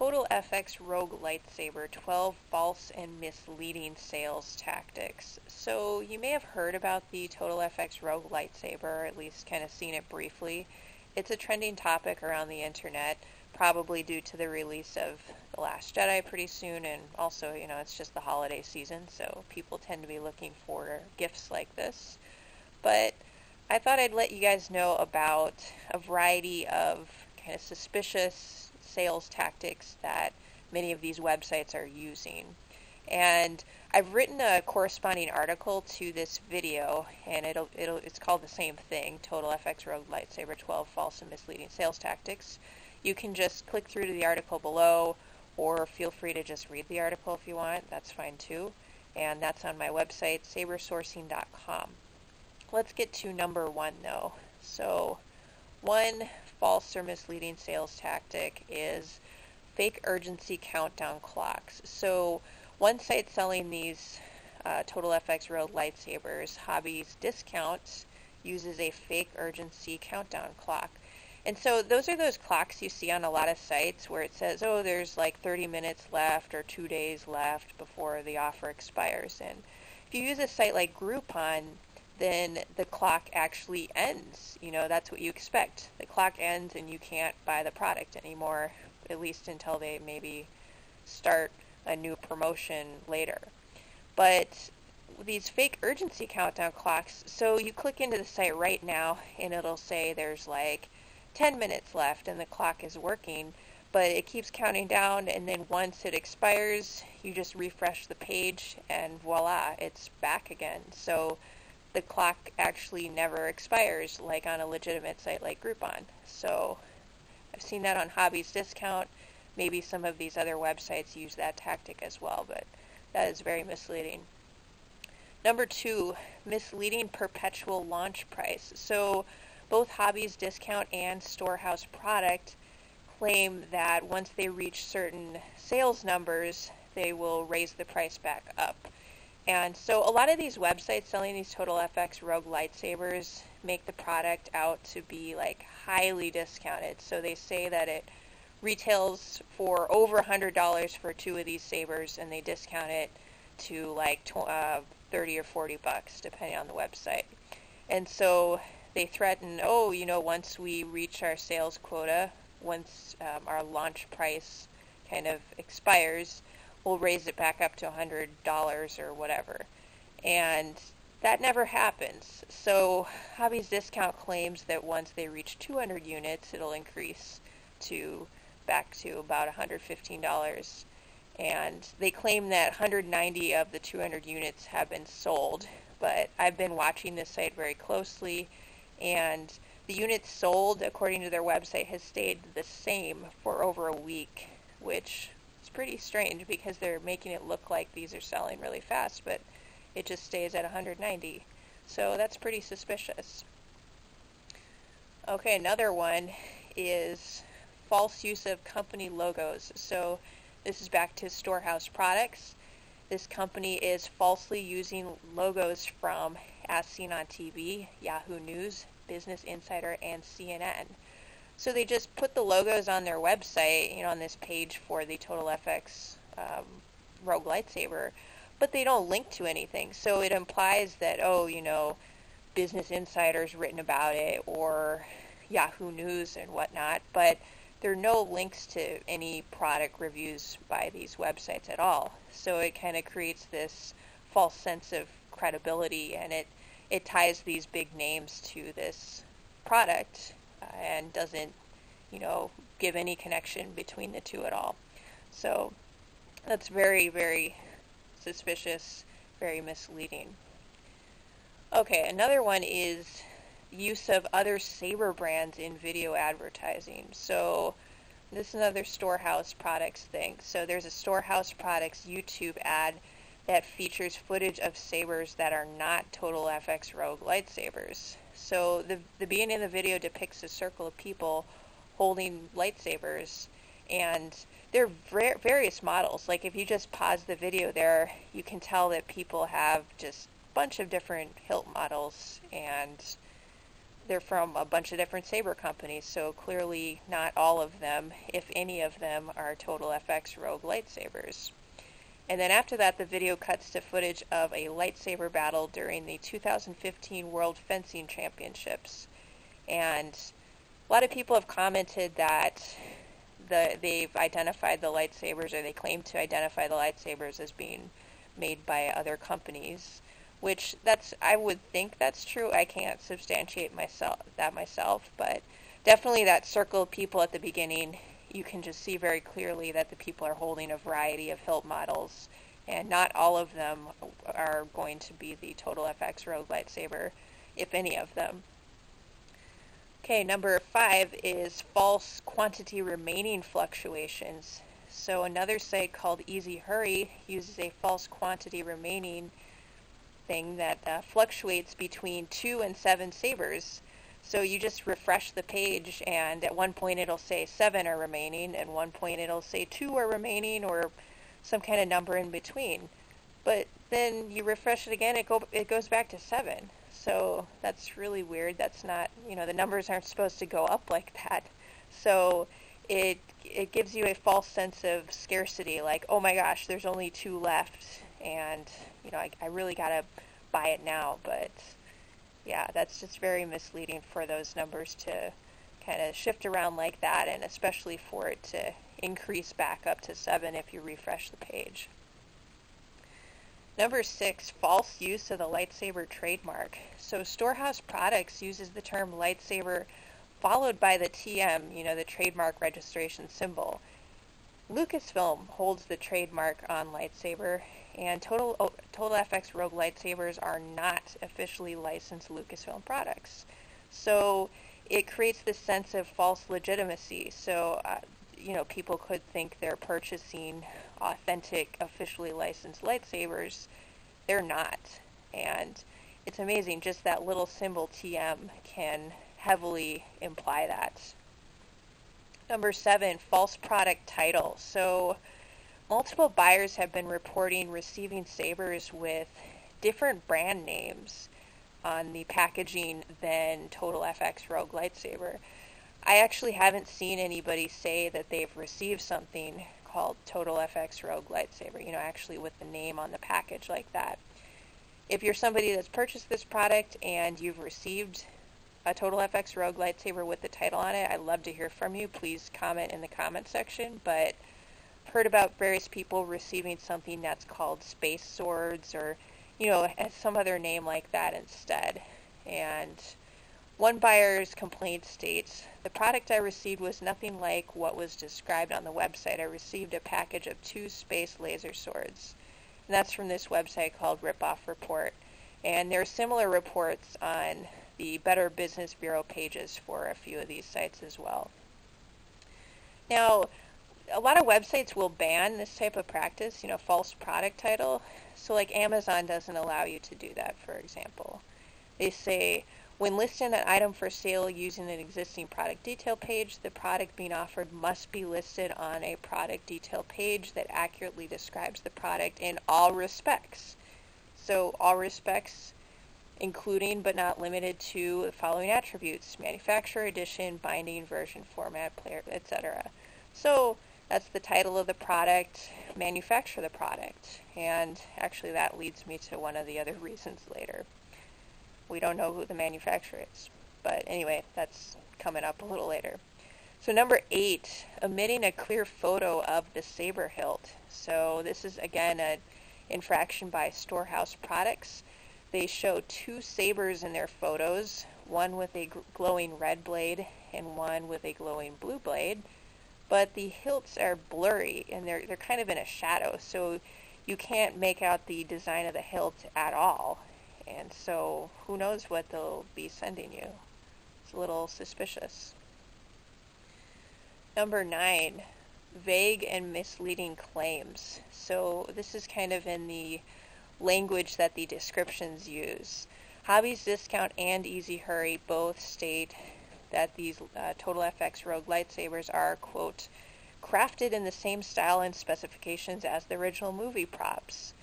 TotalFX Rogue Lightsaber, 12 False and Misleading Sales Tactics. So you may have heard about the TotalFX Rogue Lightsaber, or at least kind of seen it briefly. It's a trending topic around the internet, probably due to the release of The Last Jedi pretty soon, and also, it's just the holiday season, so people tend to be looking for gifts like this. But I thought I'd let you guys know about a variety of kind of suspicious sales tactics that many of these websites are using. And I've written a corresponding article to this video, and it's called the same thing, TotalFX Rogue Lightsaber 12 False and Misleading Sales Tactics. You can just click through to the article below, or feel free to just read the article if you want. That's fine too. And that's on my website, sabersourcing.com. Let's get to number one though. So, one false or misleading sales tactic is fake urgency countdown clocks. So one site selling these TotalFX Rogue Lightsabers, Hobbies Discounts, uses a fake urgency countdown clock. And so those are those clocks you see on a lot of sites where it says, oh, there's like 30 minutes left or 2 days left before the offer expires. And if you use a site like Groupon, then the clock actually ends. That's what you expect. The clock ends and you can't buy the product anymore, at least until they maybe start a new promotion later. But these fake urgency countdown clocks, so you click into the site right now and it'll say there's like 10 minutes left and the clock is working, but it keeps counting down, and then once it expires, you just refresh the page and voila, it's back again. So the clock actually never expires like on a legitimate site like Groupon. So I've seen that on Hobbies Discount. Maybe some of these other websites use that tactic as well, but that is very misleading. Number two, misleading perpetual launch price. So both Hobbies Discount and Storehouse Product claim that once they reach certain sales numbers, they will raise the price back up. And so a lot of these websites selling these TotalFX Rogue Lightsabers make the product out to be like highly discounted. So they say that it retails for over $100 for two of these sabers, and they discount it to like 30 or 40 bucks depending on the website. And so they threaten, once we reach our sales quota, once our launch price kind of expires, we'll raise it back up to $100 or whatever. And that never happens. So Hobbies Discount claims that once they reach 200 units, it'll increase back to about $115. And they claim that 190 of the 200 units have been sold. But I've been watching this site very closely, and the units sold, according to their website, has stayed the same for over a week, which pretty strange because they're making it look like these are selling really fast, but it just stays at 190. So that's pretty suspicious. Okay, another one is false use of company logos. So this is back to Storehouse Products. This company is falsely using logos from As Seen on TV, Yahoo News, Business Insider, and CNN. So they just put the logos on their website, on this page for the TotalFX Rogue Lightsaber, but they don't link to anything. So it implies that, Business Insider's written about it, or Yahoo News and whatnot, but there are no links to any product reviews by these websites at all. So it kind of creates this false sense of credibility, and it ties these big names to this product, and doesn't, give any connection between the two at all. So that's very, very suspicious, very misleading. Okay, another one is use of other saber brands in video advertising. So this is another Storehouse Products thing. So there's a Storehouse Products YouTube ad that features footage of sabers that are not TotalFX Rogue Lightsabers. So the beginning of the video depicts a circle of people holding lightsabers, and there are various models. Like if you just pause the video there, you can tell that people have just a bunch of different hilt models, and they're from a bunch of different saber companies, so clearly not all of them, if any of them, are TotalFX Rogue Lightsabers. And then after that, the video cuts to footage of a lightsaber battle during the 2015 World Fencing Championships. And a lot of people have commented that they've identified the lightsabers, or they claim to identify the lightsabers as being made by other companies, which I would think that's true. I can't substantiate myself, but definitely that circle of people at the beginning, you can just see very clearly that the people are holding a variety of hilt models, and not all of them are going to be the TotalFX Rogue Lightsaber, if any of them. Okay, number 5 is false quantity remaining fluctuations. So another site called Easy Hurry uses a false quantity remaining thing that fluctuates between 2 and 7 sabers. So you just refresh the page, and at one point it'll say 7 are remaining, and at one point it'll say 2 are remaining, or some kind of number in between. But then you refresh it again, it goes back to 7. So that's really weird. That's not, the numbers aren't supposed to go up like that. So it gives you a false sense of scarcity, like, oh my gosh, there's only 2 left, and I really gotta buy it now. But yeah, that's just very misleading for those numbers to kind of shift around like that, and especially for it to increase back up to 7 if you refresh the page. Number 6, false use of the lightsaber trademark. So Storehouse Products uses the term lightsaber followed by the TM, the trademark registration symbol. Lucasfilm holds the trademark on lightsaber, and TotalFX Rogue Lightsabers are not officially licensed Lucasfilm products. So it creates this sense of false legitimacy. So, people could think they're purchasing authentic, officially licensed lightsabers. They're not. And it's amazing, just that little symbol TM can heavily imply that. Number 7, false product title. So multiple buyers have been reporting receiving sabers with different brand names on the packaging than TotalFX Rogue Lightsaber. I actually haven't seen anybody say that they've received something called TotalFX Rogue Lightsaber, actually with the name on the package like that. If you're somebody that's purchased this product and you've received a TotalFX Rogue Lightsaber with the title on it, I'd love to hear from you. Please comment in the comment section. But I've heard about various people receiving something that's called Space Swords, or, some other name like that instead. And one buyer's complaint states, the product I received was nothing like what was described on the website. I received a package of 2 space laser swords. And that's from this website called Ripoff Report. And there are similar reports on the Better Business Bureau pages for a few of these sites as well. Now, a lot of websites will ban this type of practice, false product title. So like Amazon doesn't allow you to do that, for example. They say, when listing an item for sale using an existing product detail page, the product being offered must be listed on a product detail page that accurately describes the product in all respects. So all respects, including but not limited to the following attributes: manufacturer, edition, binding, version, format, player, etc. So that's the title of the product, manufacture the product. And actually that leads me to one of the other reasons later. We don't know who the manufacturer is. But anyway, that's coming up a little later. So number 8, omitting a clear photo of the saber hilt. So this is again an infraction by Storehouse Products. They show 2 sabers in their photos, one with a glowing red blade and one with a glowing blue blade. But the hilts are blurry and they're kind of in a shadow, so you can't make out the design of the hilt at all. And so who knows what they'll be sending you. It's a little suspicious. Number 9, vague and misleading claims. So this is kind of in the language that the descriptions use. Hobbies Discount and Easy Hurry both state that these TotalFX Rogue Lightsabers are, quote, crafted in the same style and specifications as the original movie props.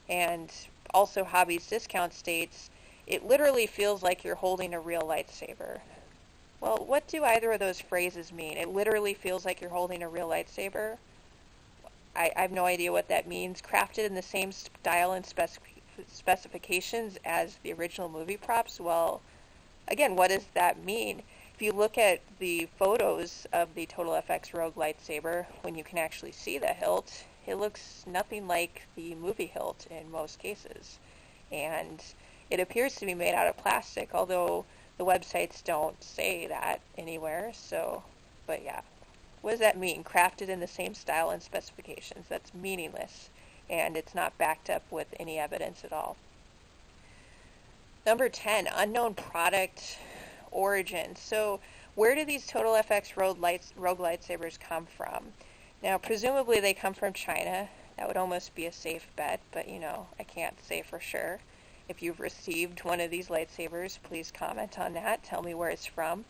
And also Hobbies Discount states, it literally feels like you're holding a real lightsaber. Well, what do either of those phrases mean? It literally feels like you're holding a real lightsaber. I have no idea what that means. Crafted in the same style and specifications as the original movie props. Well, again, what does that mean? If you look at the photos of the TotalFX Rogue Lightsaber, when you can actually see the hilt, it looks nothing like the movie hilt in most cases. And it appears to be made out of plastic, although the websites don't say that anywhere. So, but yeah. What does that mean? Crafted in the same style and specifications. That's meaningless, and it's not backed up with any evidence at all. Number 10, unknown product origin. So where do these TotalFX Rogue Lightsabers come from? Now, presumably they come from China. That would almost be a safe bet, but I can't say for sure. If you've received one of these lightsabers, please comment on that. Tell me where it's from.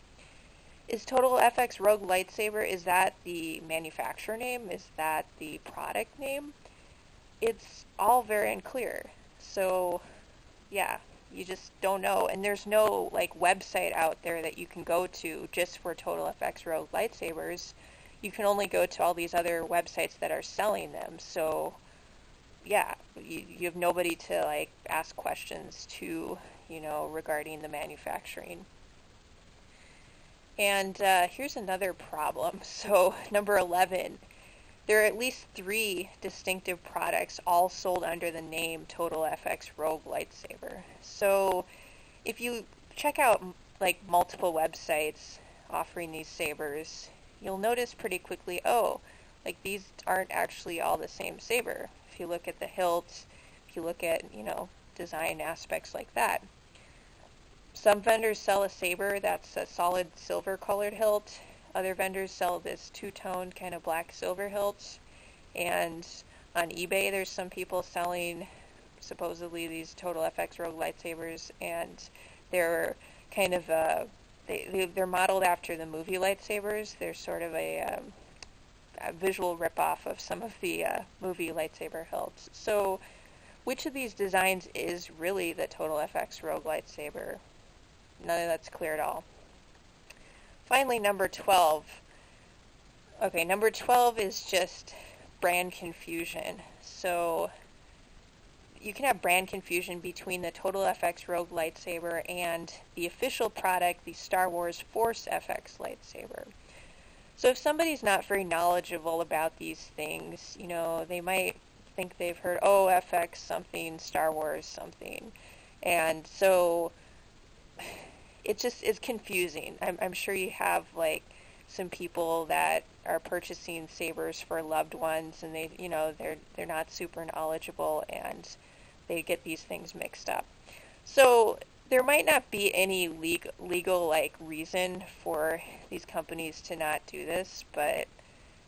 Is TotalFX Rogue Lightsaber, is that the manufacturer name? Is that the product name? It's all very unclear. So, yeah, you just don't know. And there's no, website out there that you can go to just for TotalFX Rogue Lightsabers. You can only go to all these other websites that are selling them. So, yeah, you have nobody to, ask questions to, regarding the manufacturing. And here's another problem. So, number 11, there are at least 3 distinctive products all sold under the name TotalFX Rogue Lightsaber. So, if you check out multiple websites offering these sabers, you'll notice pretty quickly, these aren't actually all the same saber. If you look at the hilt, if you look at, design aspects like that. Some vendors sell a saber that's a solid silver-colored hilt. Other vendors sell this two-tone kind of black-silver hilt. And on eBay, there's some people selling supposedly these TotalFX Rogue Lightsabers, and they're kind of they're modeled after the movie lightsabers. They're sort of a visual ripoff of some of the movie lightsaber hilts. So, which of these designs is really the TotalFX Rogue Lightsaber? None of that's clear at all. Finally, number 12. Okay, number 12 is just brand confusion. So you can have brand confusion between the TotalFX Rogue Lightsaber and the official product, the Star Wars Force FX lightsaber. So if somebody's not very knowledgeable about these things, they might think they've heard, FX something, Star Wars something. And so it's confusing. I'm sure you have some people that are purchasing sabers for loved ones, and they're not super knowledgeable, and they get these things mixed up. So there might not be any legal reason for these companies to not do this, but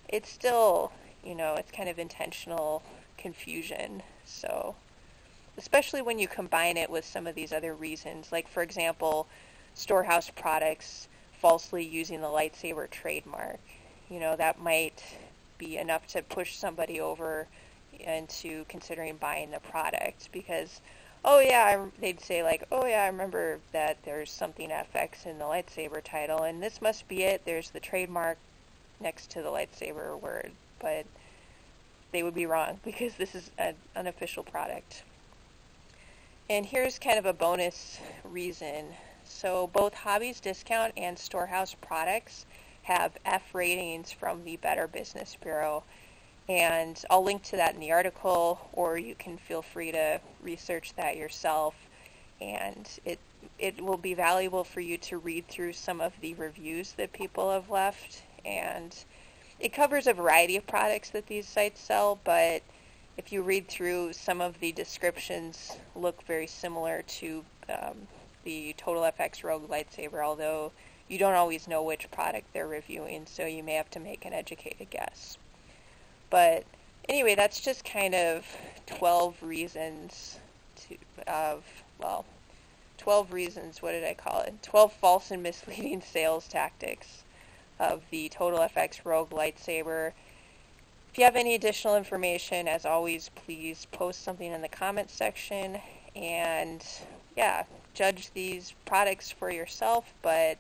it's still it's kind of intentional confusion. So especially when you combine it with some of these other reasons, for example, Storehouse Products falsely using the lightsaber trademark. That might be enough to push somebody over into considering buying the product, because they'd say I remember that there's something FX in the lightsaber title, and this must be it. There's the trademark next to the lightsaber word, but they would be wrong because this is an unofficial product. And here's kind of a bonus reason. So both Hobbies Discount and Storehouse Products have F ratings from the Better Business Bureau, and I'll link to that in the article, or you can feel free to research that yourself, and it will be valuable for you to read through some of the reviews that people have left, and it covers a variety of products that these sites sell, but if you read through, some of the descriptions look very similar to the TotalFX Rogue Lightsaber, although you don't always know which product they're reviewing, so you may have to make an educated guess. But anyway, that's just kind of 12 reasons 12 reasons, what did I call it? 12 false and misleading sales tactics of the TotalFX Rogue Lightsaber. If you have any additional information, as always, please post something in the comments section. And yeah, judge these products for yourself, but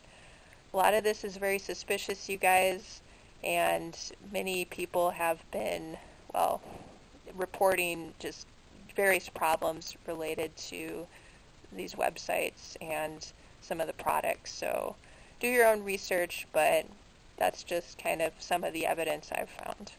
a lot of this is very suspicious, you guys, and many people have been, well, reporting just various problems related to these websites and some of the products. So do your own research, but that's just kind of some of the evidence I've found.